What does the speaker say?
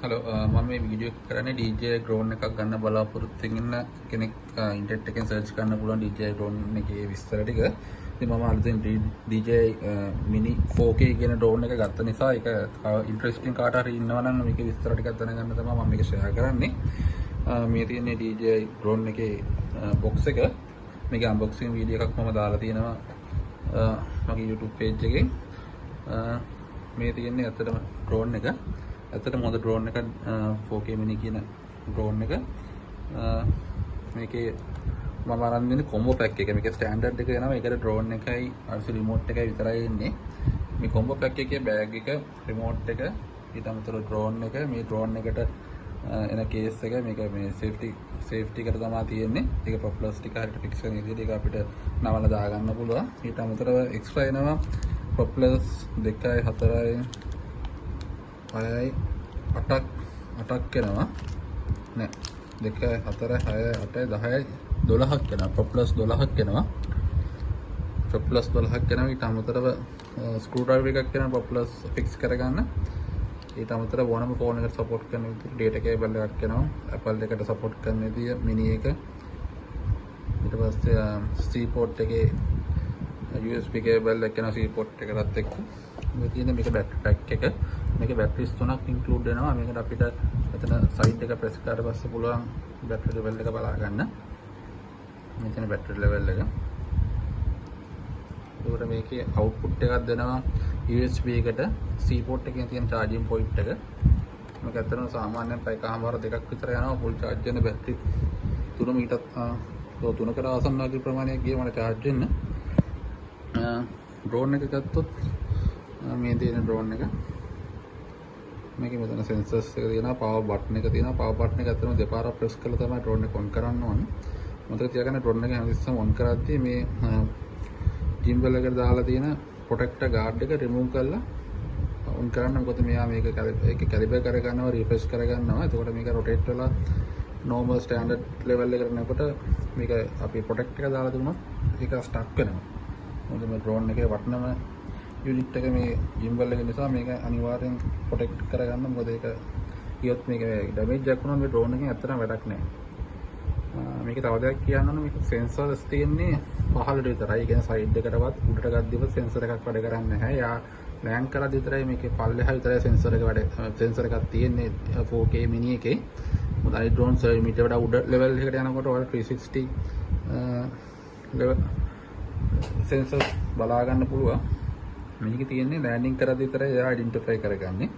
Hello මම මේ video එක කරන්නේ DJI drone එකක් ගන්න බලාපොරොත්තු වෙන කෙනෙක් ඉන්ටර්නෙට් එකෙන් සර්ච් කරන්න පුළුවන් DJI drone එකේ විස්තර ටික. ඉතින් මම අලුතෙන් DJI mini 4K කියන drone එක ගත්ත නිසා ඒක ඉන්ටරෙස්ටිං කාට හරි ඉන්නවා නම් මේකේ විස්තර ටිකක් දැනගන්න තමයි මම මේක ෂෙයා කරන්නේ. මේ තියෙන්නේ DJI drone එකේ box එක. මේකේ unboxing වීඩියෝ එකක් මම දාලා තියෙනවා මගේ YouTube page එකේ. මේ තියෙන්නේ ඇත්තටම drone එක. ඇත්තටම හොඳ drone එක 4K mini කියන drone එක. මේකේ මම අරන් දෙන්නේ combo pack එක. මේකේ standard එක එනවා. ඒකට drone එකයි අර remote එකයි විතරයි එන්නේ. මේ combo pack එකේ bag එක, remote එක, ඊට අමතරව drone එක, මේ drone එකට එන case එක, මේක මේ safety එකට තමයි තියෙන්නේ. ඒක propellers ටික හරියට fix කරන විදිහට ඒක අපිට නවල දාගන්න පුළුවන්. ඊට අමතරව extra එනවා propellers 2යි 4යි 6යි 8ක් එනවා නෑ 2 4 6 8 10යි 12ක් එනවා propellers 12ක් එනවා propellers 12ක් එනවා ඊට අමතරව screw driver එකක් එනවා propellers fix කරගන්න ඊට අමතරව ඕනම phone එකට support කරන විදිහට data cable එකක් එනවා Apple එකට support කරන විදිහ mini එක ඊට පස්සේ C port එකේ USB cable එක එනවා C port එකටත් එක්ක මේ තියෙන මේක battery pack එක මේකේ batteries 3ක් include වෙනවා මේකට අපිට එතන side එක press කරලා පස්සේ පුළුවන් battery level එක බලා ගන්න මේ තියෙන battery level එක ඒකට මේකේ output එකක් දෙනවා USB එකට C port එකේ තියෙන charging point එක මේක ඇත්තටම සාමාන්‍යයෙන් පැයකමාර දෙකක් විතර යනවා full charge වෙන battery 3 මීටර් 3කට ආසන්න වගේ ප්‍රමාණයක් ගියේ මට charge වෙන්න drone එක ගත්තොත් මේ තියෙන drone එක මේකේ මෙතන sensors එක තියෙනවා power button එක තියෙනවා power button එක අතරම දෙපාරක් press කරලා තමයි drone එක on කරන්න ඕනේ මතක තියාගන්න drone එක හැමතිස්සෙම on කරද්දී මේ gimbal එකට දාලා තියෙන protector guard එක remove කරලා on කරන්න මොකද මෙයා මේක calibrate කර ගන්නවා refresh කර ගන්නවා එතකොට මේක rotate වෙලා normal standard level එකට යනකොට මේක අපි protect එක දාලා දුන්නොත් ඒක stuck වෙනවා මොකද මේ drone එකේ වටනම unit එක මේ gimbal එක නිසා මේක අනිවාර්යෙන් protect කරගන්න මොකද ඒක කියොත් මේක damage එකක් වුණොත් මේ drone එකෙන් ඇත්තටම වැඩක් නැහැ මේක තව දෙයක් කියන්න ඕන මේක sensors තියෙන්නේ පහළට විතරයි ඒ කියන්නේ side එකටවත් උඩට ගද්දිවත් sensor එකක් වැඩ කරන්නේ නැහැ යා land කරලා විතරයි මේකේ පල්ලෙහා විතරයි sensor එකක් තියෙන්නේ 4K mini එකේ මොකද අනිත් drones මීට වඩා උඩ level එකකට යනකොට ඔයාලා 360 level sensor බලා ගන්න පුළුවන් මේක තියෙන්නේ ලෑන්ඩින් කරද්දී විතරයි එයා අයිඩෙන්ටිෆයි කරගන්නේ